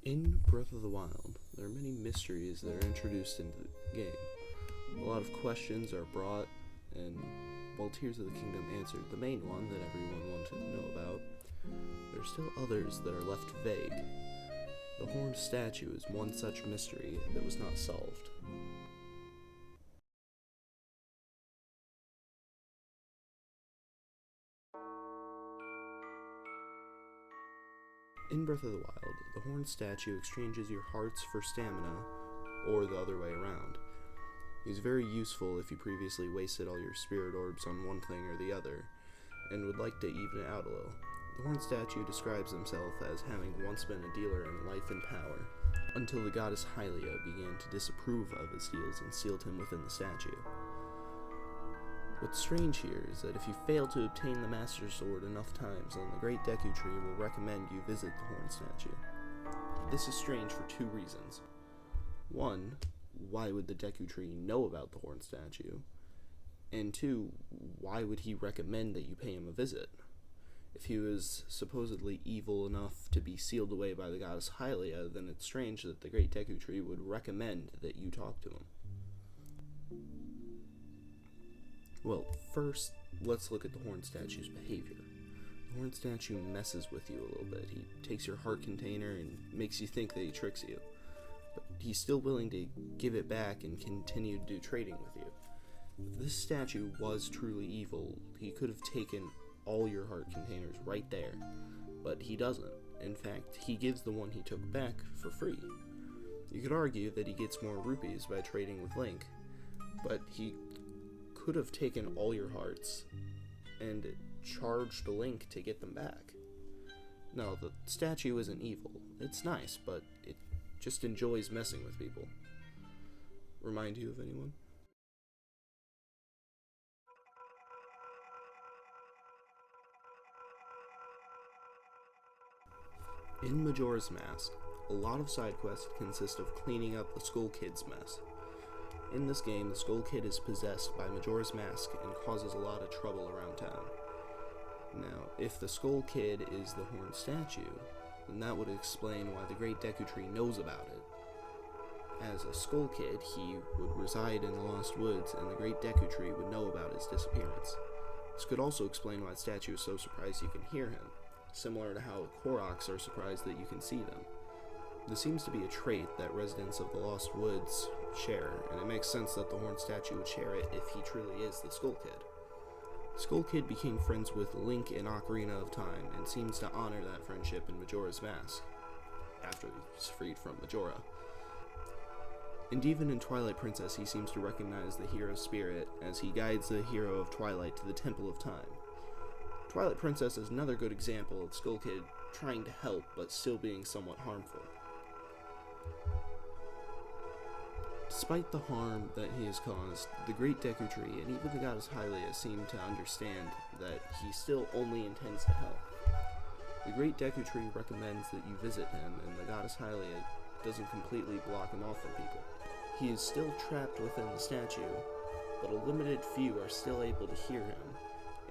In Breath of the Wild, there are many mysteries that are introduced into the game. A lot of questions are brought, and while Tears of the Kingdom answered the main one that everyone wanted to know about, there are still others that are left vague. The horned statue is one such mystery that was not solved. In Breath of the Wild, the horned statue exchanges your hearts for stamina, or the other way around. He's very useful if you previously wasted all your spirit orbs on one thing or the other, and would like to even it out a little. The horned statue describes himself as having once been a dealer in life and power, until the goddess Hylia began to disapprove of his deals and sealed him within the statue. What's strange here is that if you fail to obtain the Master Sword enough times, then the Great Deku Tree will recommend you visit the horned statue. This is strange for two reasons. One, why would the Deku Tree know about the horned statue? And two, why would he recommend that you pay him a visit? If he was supposedly evil enough to be sealed away by the goddess Hylia, then it's strange that the Great Deku Tree would recommend that you talk to him. Well, first, let's look at the horned statue's behavior. The horned statue messes with you a little bit. He takes your heart container and makes you think that he tricks you. But he's still willing to give it back and continue to do trading with you. If this statue was truly evil, he could have taken all your heart containers right there. But he doesn't. In fact, he gives the one he took back for free. You could argue that he gets more rupees by trading with Link, but he could have taken all your hearts and charged Link to get them back. No, the statue isn't evil. It's nice, but it just enjoys messing with people. Remind you of anyone? In Majora's Mask, a lot of side quests consist of cleaning up the Skull Kid's mess. In this game, the Skull Kid is possessed by Majora's Mask and causes a lot of trouble around town. Now, if the Skull Kid is the horned statue, then that would explain why the Great Deku Tree knows about it. As a Skull Kid, he would reside in the Lost Woods, and the Great Deku Tree would know about his disappearance. This could also explain why the statue is so surprised you can hear him, similar to how Koroks are surprised that you can see them. This seems to be a trait that residents of the Lost Woods share, and it makes sense that the horned statue would share it if he truly is the Skull Kid. Skull Kid became friends with Link in Ocarina of Time, and seems to honor that friendship in Majora's Mask, after he's freed from Majora. And even in Twilight Princess, he seems to recognize the hero's spirit, as he guides the hero of Twilight to the Temple of Time. Twilight Princess is another good example of Skull Kid trying to help, but still being somewhat harmful. Despite the harm that he has caused, the Great Deku Tree and even the goddess Hylia seem to understand that he still only intends to help. The Great Deku Tree recommends that you visit him, and the goddess Hylia doesn't completely block him off from people. He is still trapped within the statue, but a limited few are still able to hear him,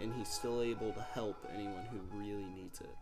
and he's still able to help anyone who really needs it.